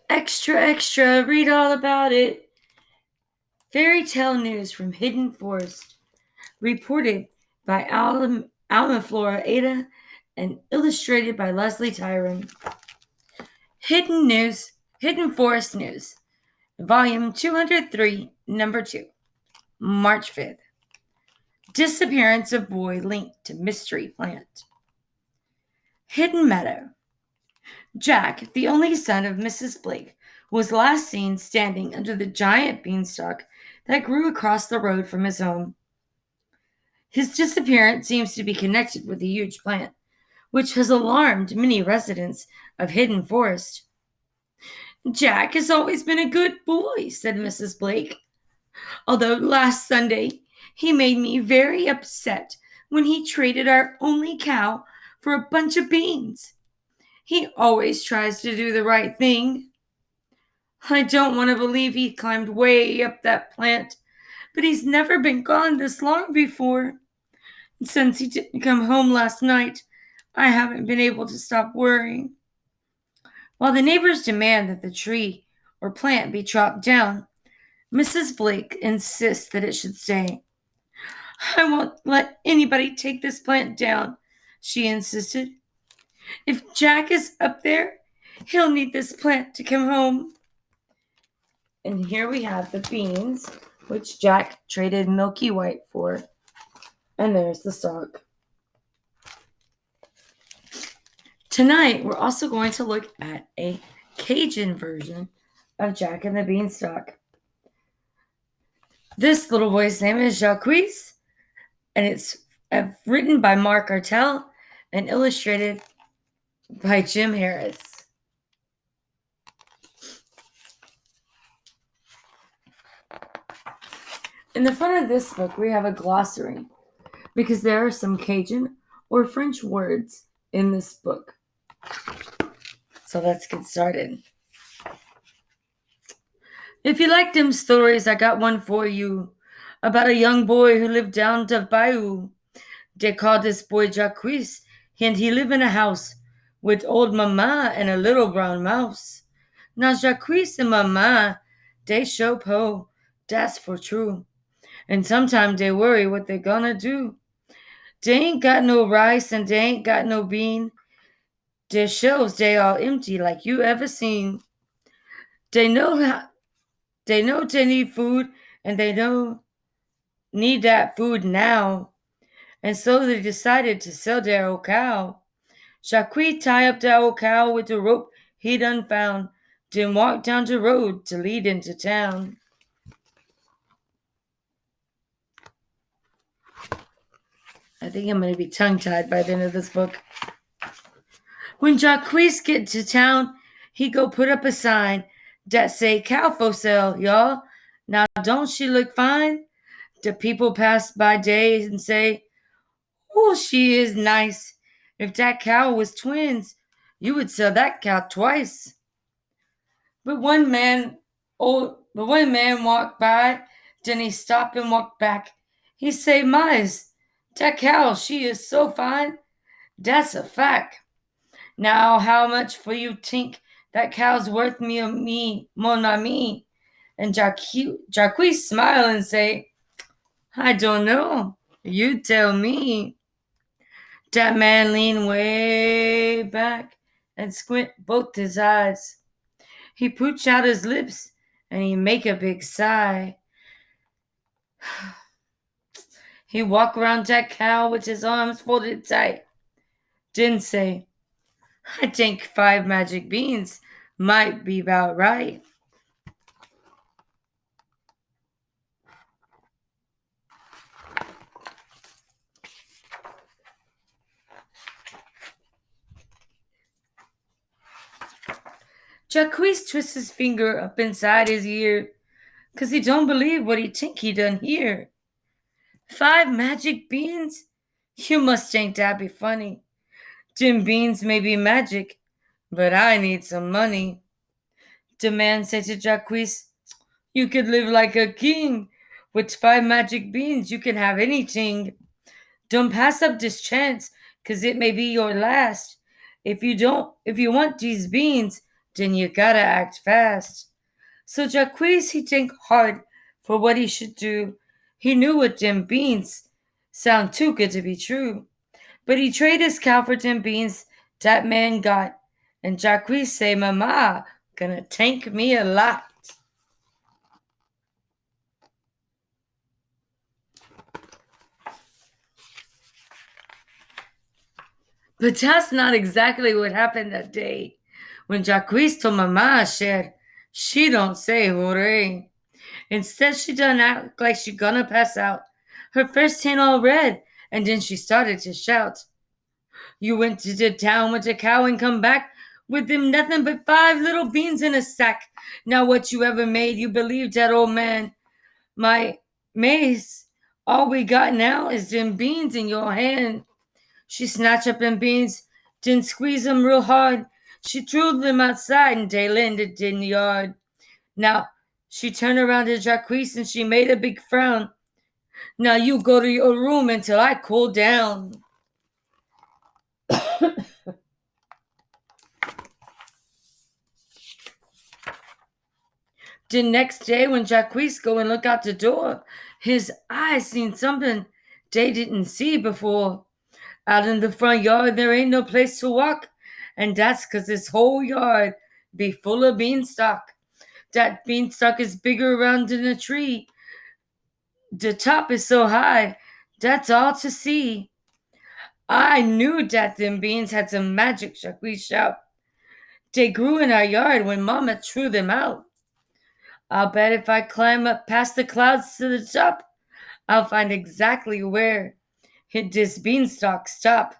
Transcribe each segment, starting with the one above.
Extra, extra, read all about it. Fairy tale news from Hidden Forest, reported by Alma Flora Ada and illustrated by Leslie Tyron. Hidden Forest News, Volume 203, Number 2, March 5th. Disappearance of boy linked to mystery plant. Hidden Meadow. Jack, the only son of Mrs. Blake, was last seen standing under the giant beanstalk that grew across the road from his home. His disappearance seems to be connected with the huge plant, which has alarmed many residents of Hidden Forest. Jack has always been a good boy, said Mrs. Blake, although last Sunday he made me very upset when he traded our only cow for a bunch of beans. He always tries to do the right thing. I don't want to believe he climbed way up that plant, but he's never been gone this long before. Since he didn't come home last night, I haven't been able to stop worrying. While the neighbors demand that the tree or plant be chopped down, Mrs. Blake insists that it should stay. I won't let anybody take this plant down, she insisted. If Jack is up there, he'll need this plant to come home. And here we have the beans, which Jack traded Milky White for. And there's the stalk. Tonight, we're also going to look at a Cajun version of Jackand the Beanstalk. This little boy's name is Jacques, and it's written by Mark Artell and illustrated by Jim Harris. In the front of this book, we have a glossary because there are some Cajun or French words in this book. So let's get started. If you like them stories, I got one for you about a young boy who lived down the bayou. They called this boy Jacques, and he lived in a house with old mama and a little brown mouse. Now Jacques and mama, they show po, that's for true. And sometimes they worry what they gonna do. They ain't got no rice and they ain't got no bean. Their shelves, they all empty like you ever seen. They know they need food and they know need that food now. And so they decided to sell their old cow. Jacques tie up that old cow with the rope he done found, then walk down the road to lead into town. I think I'm going to be tongue-tied by the end of this book. When Jacques get to town, he go put up a sign that say cow for sale, y'all. Now don't she look fine? The people pass by day and say, oh, she is nice. If that cow was twins, you would sell that cow twice. But one man walked by, then he stopped and walked back. He say, Mice, that cow, she is so fine. That's a fact. Now, how much for you think that cow's worth me, mon ami? And Jacques smile and say, I don't know. You tell me. That man leaned way back and squint both his eyes. He pooch out his lips and he make a big sigh. He walk around that cow with his arms folded tight. Then say, I think 5 magic beans might be about right. Jacques twists his finger up inside his ear, 'cause he don't believe what he think he done hear. 5 magic beans? You must think that be funny. Them beans may be magic, but I need some money. The man said to Jacques, you could live like a king. With 5 magic beans, you can have anything. Don't pass up this chance, 'cause it may be your last. If you want these beans, then you gotta act fast. So Jacques, he think hard for what he should do. He knew what them beans sound too good to be true. But he traded his cow for them beans that man got. And Jacques say, Mama, gonna thank me a lot. But that's not exactly what happened that day. When Jacques told Mama she don't say hooray. Instead, she done act like she gonna pass out. Her face turned all red, and then she started to shout. You went to the town with the cow and come back with them nothing but 5 little beans in a sack. Now what you ever made, you believe that old man. My mace, all we got now is them beans in your hand. She snatched up them beans, then squeezed them real hard. She threw them outside and they landed in the yard. Now, she turned around to Jacques and she made a big frown. Now you go to your room until I cool down. The next day, when Jacques go and look out the door, his eyes seen something they didn't see before. Out in the front yard, there ain't no place to walk, and that's 'cause this whole yard be full of beanstalk. That beanstalk is bigger around than a tree. The top is so high, that's all to see. I knew that them beans had some magic, Jacques shout. They grew in our yard when Mama threw them out. I'll bet if I climb up past the clouds to the top, I'll find exactly where this beanstalk stop.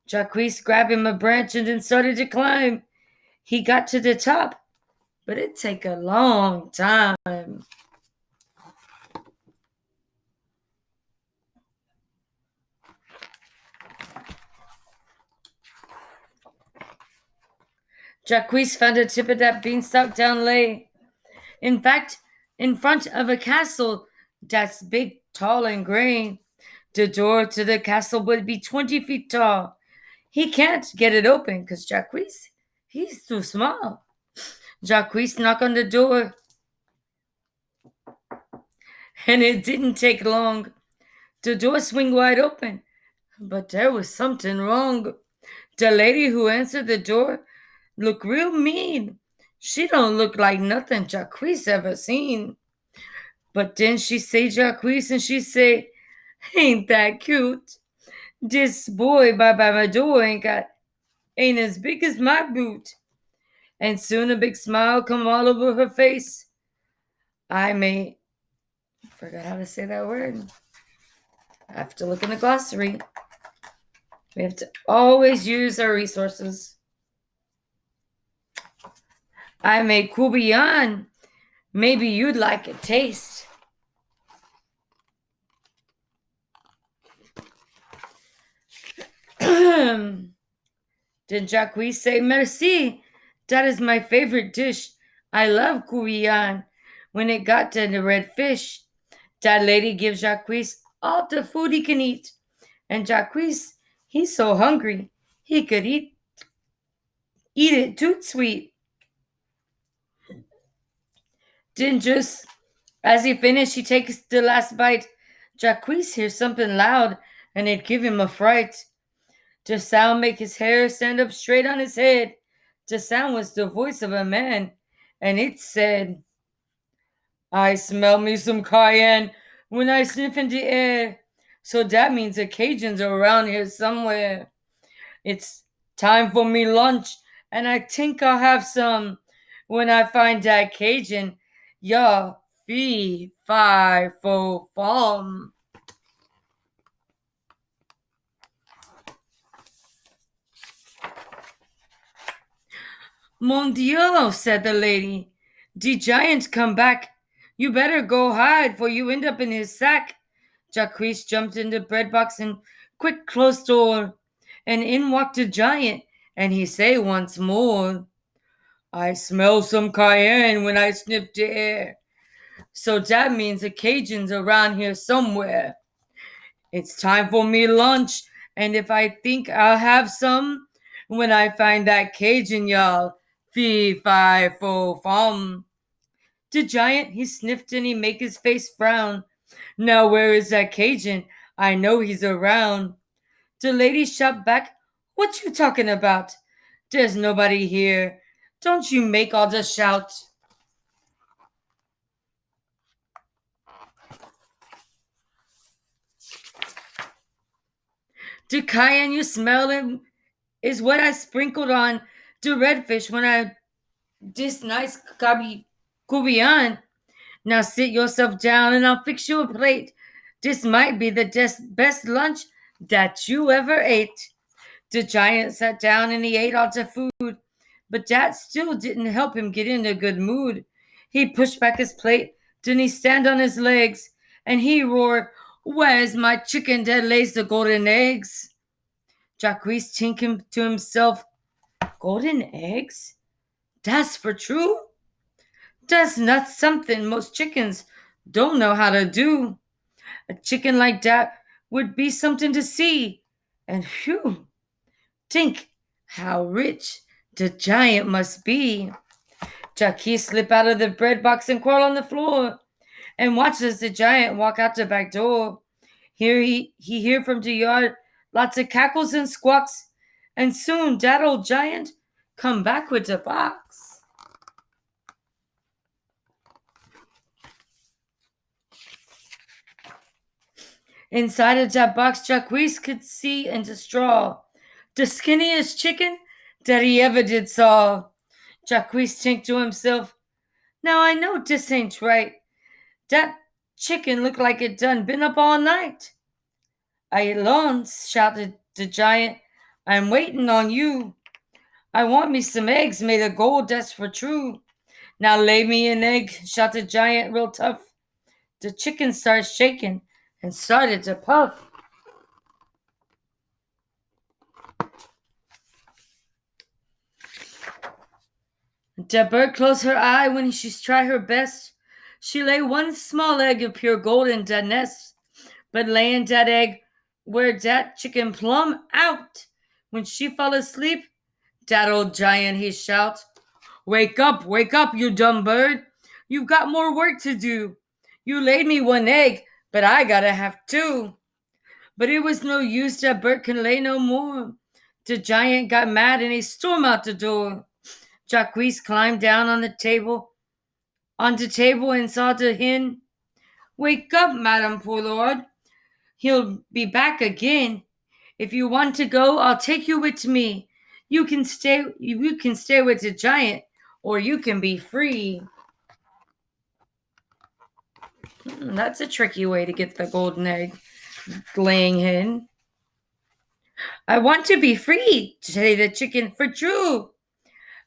Jacques grabbed him a branch and then started to climb. He got to the top, but it'd take a long time. Jacques found the tip of that beanstalk down lay. In fact, in front of a castle that's big, tall, and gray. The door to the castle would be 20 feet tall. He can't get it open because Jacques, he's too small. Jacques knocked on the door, and it didn't take long. The door swung wide open, but there was something wrong. The lady who answered the door looked real mean. She don't look like nothing Jacques ever seen. But then she say Jacques and she say, ain't that cute? This boy by my door ain't as big as my boot. And soon a big smile come all over her face. Forgot how to say that word. I have to look in the glossary. We have to always use our resources. I made courtbouillon. Maybe you'd like a taste. Then Jacques say, merci. That is my favorite dish. I love courtbouillon. When it got to the red fish, that lady gives Jacques all the food he can eat. And Jacques, he's so hungry, he could eat it too sweet. Then just as he finished, he takes the last bite. Jacques hears something loud, and it give him a fright. The sound make his hair stand up straight on his head. The sound was the voice of a man, and it said, I smell me some cayenne when I sniff in the air. So that means the Cajuns are around here somewhere. It's time for me lunch, and I think I'll have some. When I find that Cajun, ya fee, fi, fo, fum. Mon Dieu, said the lady. The giant come back. You better go hide, for you end up in his sack. Jacques jumped in the bread box and quick closed door. And in walked the giant, and he say once more, I smell some cayenne when I sniff the air. So that means the Cajuns around here somewhere. It's time for me lunch, and if I think I'll have some, when I find that Cajun, y'all, Fee, fi, fo, fum. The giant, he sniffed and he make his face frown. Now where is that Cajun? I know he's around. The lady shot back, what you talking about? There's nobody here. Don't you make all the shout. The cayenne you smell it is what I sprinkled on the redfish when I this nice cubian. Now sit yourself down and I'll fix you a plate. This might be the best lunch that you ever ate. The giant sat down and he ate all the food, but that still didn't help him get in a good mood. He pushed back his plate, then he stand on his legs, and he roared, "Where's my chicken that lays the golden eggs?" Jacques thinking to himself, "Golden eggs? That's for true? That's not something most chickens don't know how to do. A chicken like that would be something to see. And phew, think how rich the giant must be." Jacques slip out of the bread box and crawl on the floor and watch as the giant walk out the back door. Here he hear from the yard lots of cackles and squawks, and soon that old giant come back with the box. Inside of that box, Jacques could see into straw the skinniest chicken that he ever did saw. Jacques think to himself, "Now I know this ain't right. That chicken look like it done been up all night." "Allons," shouted the giant, "I'm waiting on you. I want me some eggs made of gold, that's for true." "Now lay me an egg," shouted the giant real tough. The chicken started shaking and started to puff. The bird closed her eye when she's tried her best. She lay one small egg of pure gold in that nest, but laying that egg where that chicken plumb out. When she fall asleep, that old giant he shout, wake up, you dumb bird. You've got more work to do. You laid me one egg, but I gotta have two." But it was no use, that bird can lay no more. The giant got mad and he stormed out the door. Jacques climbed down on the table and saw the hen. "Wake up, madam, poor lord. He'll be back again. If you want to go, I'll take you with me. You can stay with the giant, or you can be free." That's a tricky way to get the golden egg laying hen. "I want to be free," say the chicken, "for true.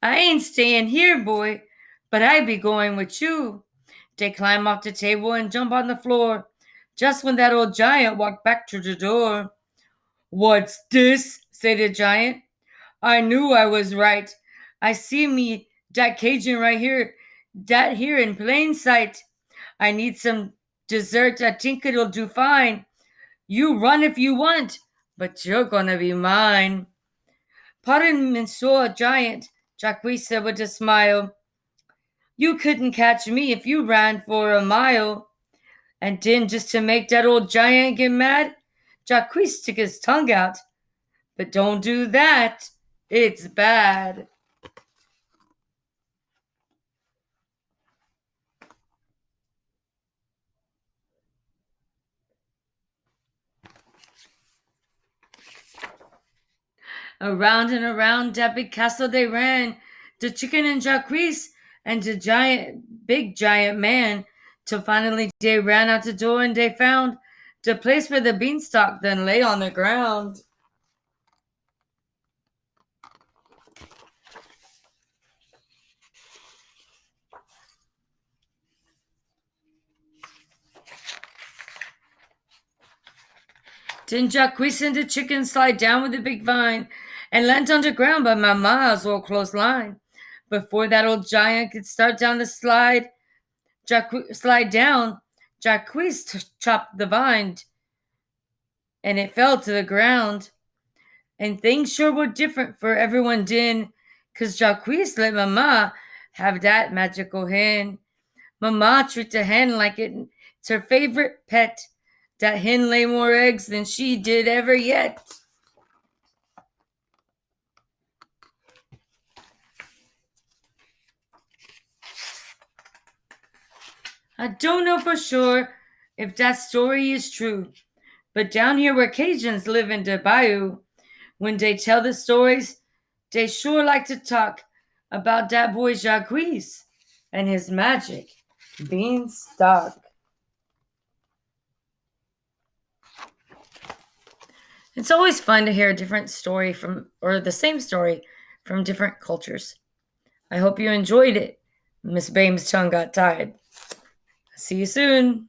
I ain't staying here, boy, but I be going with you." They climb off the table and jump on the floor, just when that old giant walked back to the door. "What's this?" said the giant. "I knew I was right. I see me that Cajun right here, that here in plain sight. I need some dessert. I think it'll do fine. You run if you want, but you're gonna be mine." "Pardon, Monsieur Giant," Jacques said with a smile. "You couldn't catch me if you ran for a mile." And then, just to make that old giant get mad, Jacques took his tongue out. "But don't do that. It's bad." Around and around that big castle they ran, the chicken and Jacques and the big giant man, till finally they ran out the door and they found the place where the beanstalk then lay on the ground. Then Jacques and the chicken slide down with the big vine and land on the ground by Mama's old clothesline. Before that old giant could start down the slide, slide down, Jacques chopped the vine and it fell to the ground. And things sure were different for everyone then, 'Cause Jacques let Mama have that magical hen. Mama treat the hen like it's her favorite pet. That hen lay more eggs than she did ever yet. I don't know for sure if that story is true, but down here where Cajuns live in the bayou, when they tell the stories, they sure like to talk about that boy Jacques and his magic beanstalk. It's always fun to hear a different story or the same story from different cultures. I hope you enjoyed it. Miss Bame's tongue got tied. See you soon.